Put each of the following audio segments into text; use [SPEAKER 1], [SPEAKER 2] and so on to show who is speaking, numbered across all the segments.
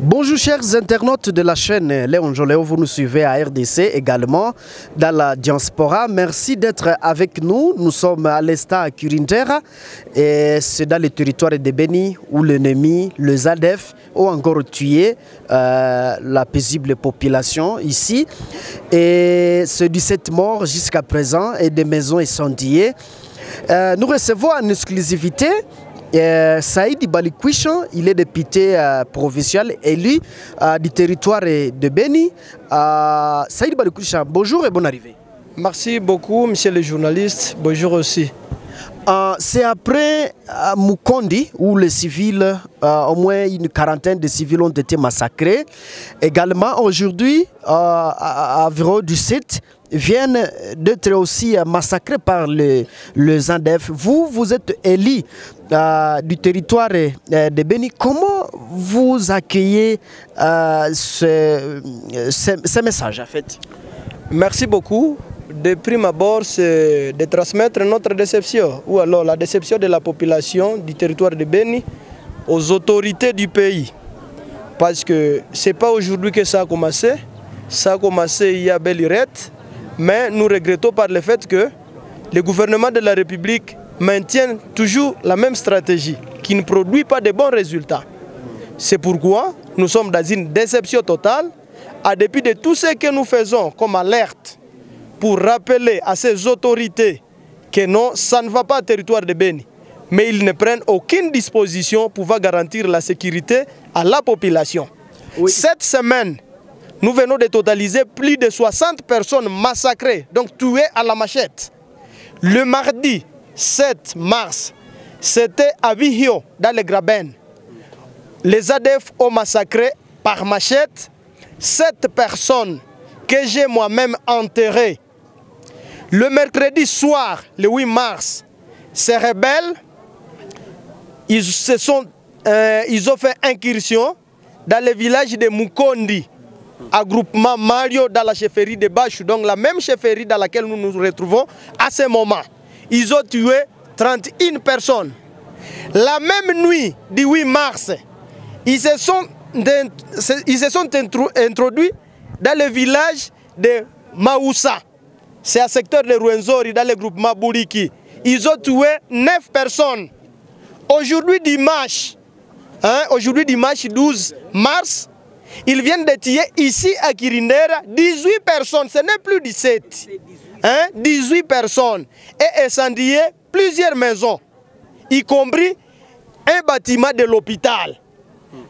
[SPEAKER 1] Bonjour chers internautes de la chaîne Léon Joléo, vous nous suivez à RDC également dans la diaspora. Merci d'être avec nous. Nous sommes à l'Est à Kirindera et c'est dans le territoire de Béni où l'ennemi, le ZADF, ont encore tué la paisible population ici. Et ce 17 morts jusqu'à présent et des maisons incendiées. Nous recevons en exclusivité Saïd Balikwishan, il est député provincial élu du territoire de Béni. Saïd Balikwishan, bonjour et bonne arrivée.
[SPEAKER 2] Merci beaucoup, monsieur le journaliste. Bonjour aussi.
[SPEAKER 1] C'est après Mukondi où les civils, au moins une quarantaine de civils ont été massacrés. Également aujourd'hui, à Viro du site, viennent d'être aussi massacrés par le ZADF. Vous êtes élu du territoire de Béni. Comment vous accueillez ce message en fait?
[SPEAKER 2] Merci beaucoup. De prime abord, c'est de transmettre notre déception, ou alors la déception de la population du territoire de Béni aux autorités du pays. Parce que ce n'est pas aujourd'hui que ça a commencé. Ça a commencé il y a belle lurette. Mais nous regrettons par le fait que le gouvernement de la République maintient toujours la même stratégie qui ne produit pas de bons résultats. C'est pourquoi nous sommes dans une déception totale, à dépit de tout ce que nous faisons comme alerte pour rappeler à ces autorités que non, ça ne va pas au territoire de Béni. Mais ils ne prennent aucune disposition pour garantir la sécurité à la population. Oui. Cette semaine, nous venons de totaliser plus de 60 personnes massacrées, donc tuées à la machette. Le mardi 7 mars, c'était à Vihio, dans le Graben. Les ADF ont massacré par machette 7 personnes que j'ai moi-même enterrées. Le mercredi soir, le 8 mars, ces rebelles, ils ont fait incursion dans le village de Mukondi, à groupement Mario, dans la chefferie de Bachou, donc la même chefferie dans laquelle nous nous retrouvons à ce moment. Ils ont tué 31 personnes. La même nuit du 8 mars, ils se sont introduits dans le village de Maoussa. C'est un secteur de Rwenzori, dans le groupement Bouriki. Ils ont tué 9 personnes. Aujourd'hui dimanche 12 mars, ils viennent de tuer ici à Kirindera 18 personnes, ce n'est plus 17. 18 personnes. Et incendier plusieurs maisons, y compris un bâtiment de l'hôpital.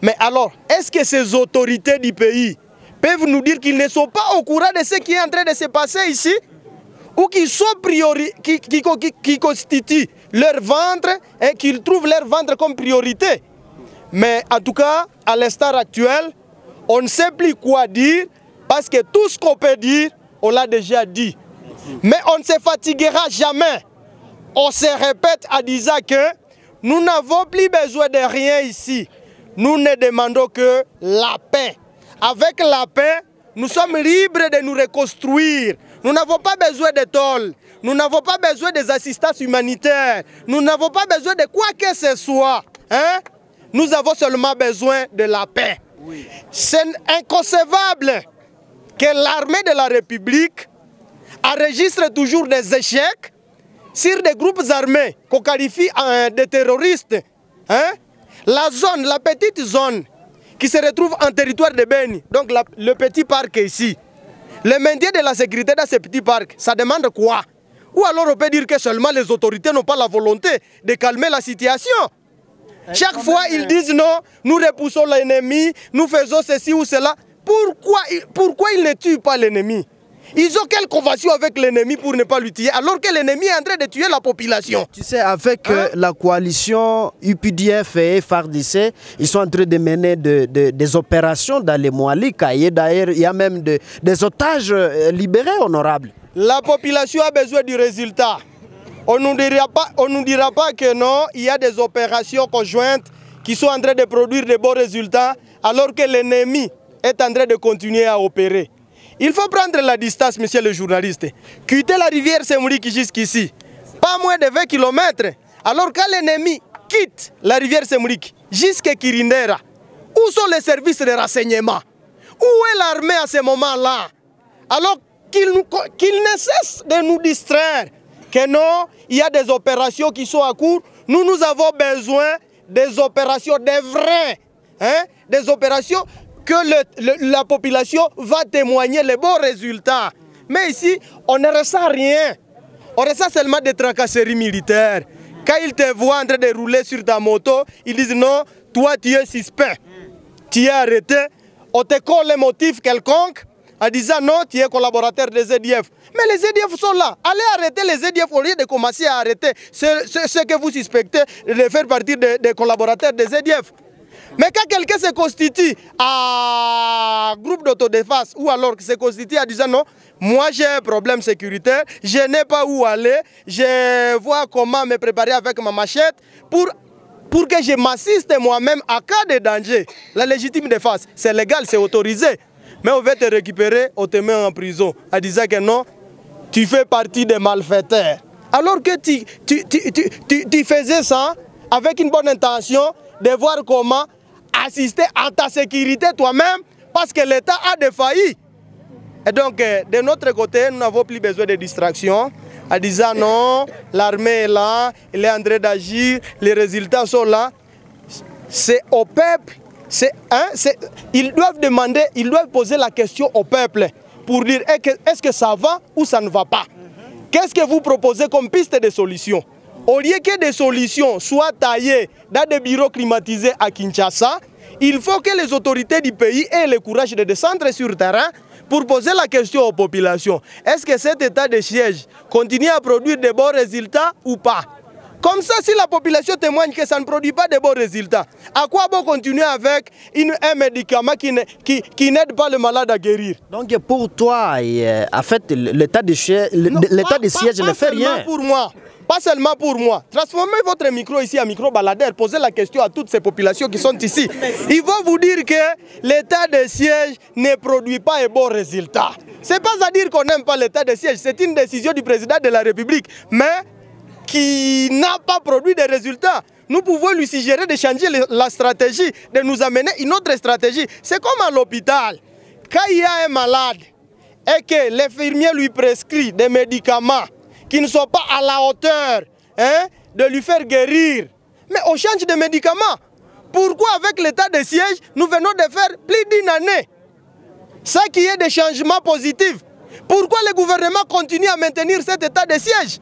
[SPEAKER 2] Mais alors, est-ce que ces autorités du pays peuvent nous dire qu'ils ne sont pas au courant de ce qui est en train de se passer ici? Ou qu'ils sont qui constituent leur ventre et qu'ils trouvent leur ventre comme priorité? Mais en tout cas, à l'instant actuel, on ne sait plus quoi dire parce que tout ce qu'on peut dire, on l'a déjà dit. Mais on ne se fatiguera jamais. On se répète en disant que nous n'avons plus besoin de rien ici. Nous ne demandons que la paix. Avec la paix, nous sommes libres de nous reconstruire. Nous n'avons pas besoin de tôles. Nous n'avons pas besoin des assistances humanitaires. Nous n'avons pas besoin de quoi que ce soit. Nous avons seulement besoin de la paix. Oui. C'est inconcevable que l'armée de la République enregistre toujours des échecs sur des groupes armés qu'on qualifie de terroristes. La petite zone qui se retrouve en territoire de Béni, donc le petit parc ici, le maintien de la sécurité dans ce petit parc, ça demande quoi? Ou alors on peut dire que seulement les autorités n'ont pas la volonté de calmer la situation. Chaque fois ils disent non, nous repoussons l'ennemi, nous faisons ceci ou cela. Pourquoi ils ne tuent pas l'ennemi? Ils ont quelle convention avec l'ennemi pour ne pas le tuer alors que l'ennemi est en train de tuer la population? Tu sais, avec
[SPEAKER 1] la coalition UPDF et FARDC, ils sont en train de mener des opérations dans les Moualika. Et d'ailleurs, il y a même des otages libérés, honorables.
[SPEAKER 2] La population a besoin du résultat. On ne nous dira pas que non, il y a des opérations conjointes qui sont en train de produire de bons résultats alors que l'ennemi est en train de continuer à opérer. Il faut prendre la distance, monsieur le journaliste. Quitter la rivière Semuriki jusqu'ici, pas moins de 20 km. Alors quand l'ennemi quitte la rivière Semuriki jusqu'à Kirindera, Où sont les services de renseignement? Où est l'armée à ce moment-là? Alors qu'il ne cesse de nous distraire. Que non, il y a des opérations qui sont à court. Nous avons besoin des opérations, des vraies. Hein? Des opérations que la population va témoigner les bons résultats. Mais ici, on ne ressent rien. On ressent seulement des tracasseries militaires. Quand ils te voient en train de rouler sur ta moto, ils disent non, toi tu es suspect. Tu es arrêté. On te colle les motifs quelconques en disant non, tu es collaborateur des EDF. Mais les EDF sont là. Allez arrêter les EDF au lieu de commencer à arrêter ceux que vous suspectez de faire partie des collaborateurs des EDF. Mais quand quelqu'un se constitue à groupe d'autodéfense ou alors se constitue en disant non, moi j'ai un problème sécuritaire, je n'ai pas où aller, je vois comment me préparer avec ma machette pour que je m'assiste moi-même à cas de danger. La légitime défense, c'est légal, c'est autorisé. Mais on va te récupérer, on te met en prison en disant que non, tu fais partie des malfaiteurs. Alors que tu faisais ça avec une bonne intention de voir comment assister à ta sécurité toi-même parce que l'État a défailli. Et donc, de notre côté, nous n'avons plus besoin de distraction en disant non, l'armée est là, elle est en train d'agir, les résultats sont là. C'est au peuple, ils doivent demander, ils doivent poser la question au peuple pour dire est-ce que ça va ou ça ne va pas? Qu'est-ce que vous proposez comme piste de solution? Au lieu que des solutions soient taillées dans des bureaux climatisés à Kinshasa, il faut que les autorités du pays aient le courage de descendre sur le terrain pour poser la question aux populations. Est-ce que cet état de siège continue à produire de bons résultats ou pas? Comme ça, si la population témoigne que ça ne produit pas de bons résultats, à quoi bon continuer avec un médicament qui n'aide pas le malade à guérir?
[SPEAKER 1] Donc pour toi, en fait, l'état de siège ne fait rien.
[SPEAKER 2] Pour moi. Pas seulement pour moi. Transformez votre micro ici en micro baladeur. Posez la question à toutes ces populations qui sont ici. Ils vont vous dire que l'état de siège ne produit pas de bons résultats. Ce n'est pas à dire qu'on n'aime pas l'état de siège. C'est une décision du président de la République. Mais qui n'a pas produit de résultats. Nous pouvons lui suggérer de changer la stratégie, de nous amener une autre stratégie. C'est comme à l'hôpital. Quand il y a un malade et que l'infirmier lui prescrit des médicaments qui ne sont pas à la hauteur de lui faire guérir, mais on change de médicaments. Pourquoi avec l'état de siège, nous venons de faire plus d'une année sans qu'il y ait des changements positifs? Pourquoi le gouvernement continue à maintenir cet état de siège?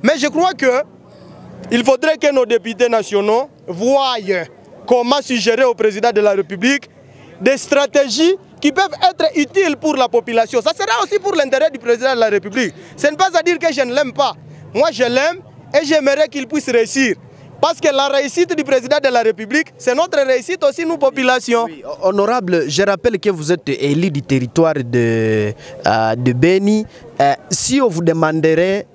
[SPEAKER 2] Mais je crois qu'il faudrait que nos députés nationaux voient comment suggérer au président de la République des stratégies qui peuvent être utiles pour la population. Ça sera aussi pour l'intérêt du président de la République. Ce n'est pas à dire que je ne l'aime pas. Moi, je l'aime et j'aimerais qu'il puisse réussir. Parce que la réussite du président de la République, c'est notre réussite aussi, nous, population.
[SPEAKER 1] Oui, honorable, je rappelle que vous êtes élu du territoire de Beni. Si on vous demanderait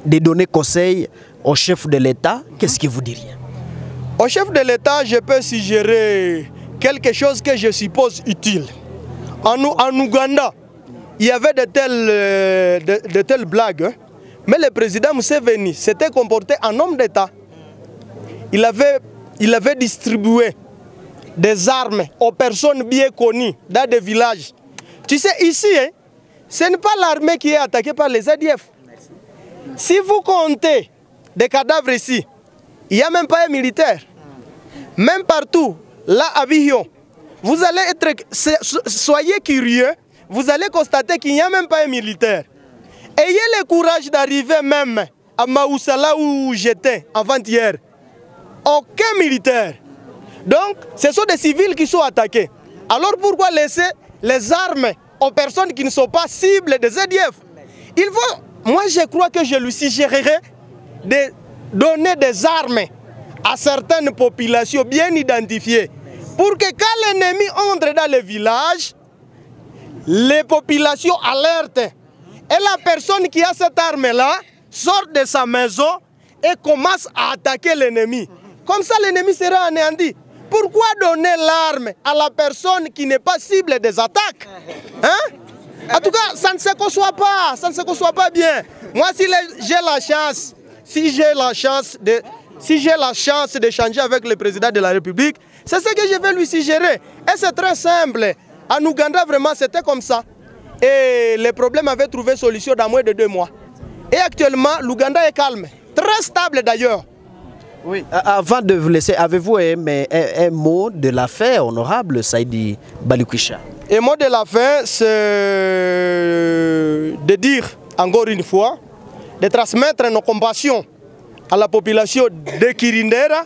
[SPEAKER 1] de donner conseil au chef de l'État, qu'est-ce que vous diriez?
[SPEAKER 2] Au chef de l'État, je peux suggérer quelque chose que je suppose utile. En Ouganda, il y avait de telles blagues, mais le président Museveni s'était comporté en homme d'État. Il avait distribué des armes aux personnes bien connues dans des villages. Tu sais, ici, ce n'est pas l'armée qui est attaquée par les ADF. Si vous comptez des cadavres ici, il n'y a même pas un militaire. Même partout, là à Bihion, vous allez être, soyez curieux, vous allez constater qu'il n'y a même pas un militaire. Ayez le courage d'arriver même à Maoussala où j'étais avant-hier. Aucun militaire. Donc, ce sont des civils qui sont attaqués. Alors pourquoi laisser les armes aux personnes qui ne sont pas cibles des EDF? Il faut, moi je crois que je lui suggérerais de donner des armes à certaines populations bien identifiées. Pour que quand l'ennemi entre dans le village, les populations alertent. Et la personne qui a cette arme-là sort de sa maison et commence à attaquer l'ennemi. Comme ça, l'ennemi sera anéanti. Pourquoi donner l'arme à la personne qui n'est pas cible des attaques? En tout cas, ça ne se conçoit pas. Ça ne se conçoit pas bien. Moi, si j'ai la chance si j'ai la chance d'échanger avec le président de la République, c'est ce que je vais lui suggérer. Et c'est très simple. En Ouganda, vraiment, c'était comme ça. Et les problèmes avaient trouvé solution dans moins de 2 mois. Et actuellement, l'Ouganda est calme, très stable d'ailleurs.
[SPEAKER 1] Oui. Avant de vous laisser, avez-vous un mot de la fin, honorable Saïdi Balikwisha?
[SPEAKER 2] Et mot de la fin, c'est de dire encore une fois, de transmettre nos compassions à la population de Kirindera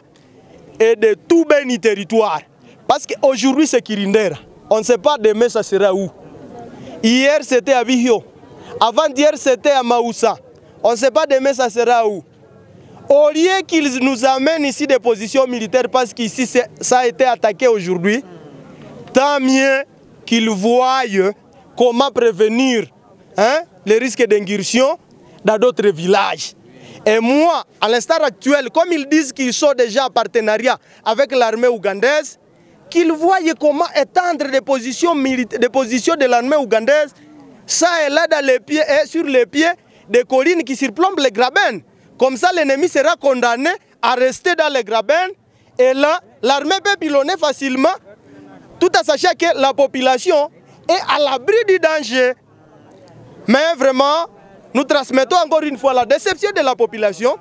[SPEAKER 2] et de tout Béni territoire. Parce qu'aujourd'hui c'est Kirindera. On ne sait pas demain ça sera où. Hier c'était à Bihio. Avant-hier c'était à Maoussa. On ne sait pas demain ça sera où. Au lieu qu'ils nous amènent ici des positions militaires parce qu'ici ça a été attaqué aujourd'hui, tant mieux qu'ils voient comment prévenir les risques d'incursion dans d'autres villages. Et moi, à l'instant actuel, comme ils disent qu'ils sont déjà en partenariat avec l'armée ougandaise, qu'ils voient comment étendre des positions de l'armée ougandaise, ça est là dans les pieds, et sur les pieds des collines qui surplombent les Graben. Comme ça, l'ennemi sera condamné à rester dans les Graben. Et là, l'armée peut pilonner facilement, tout en sachant que la population est à l'abri du danger. Mais vraiment, nous transmettons encore une fois la déception de la population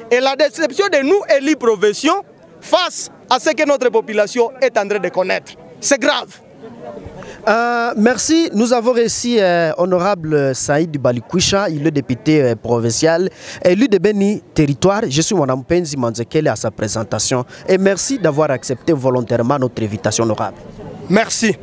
[SPEAKER 2] et la déception de nous, élus provinciaux, face à ce que notre population est en train de connaître. C'est grave.
[SPEAKER 1] Merci. Nous avons reçu honorable Saïdi Balikwisha, il est député provincial, élu de Béni territoire. Je suis Mme Penzi Manzekele à sa présentation. Et merci d'avoir accepté volontairement notre invitation honorable.
[SPEAKER 2] Merci.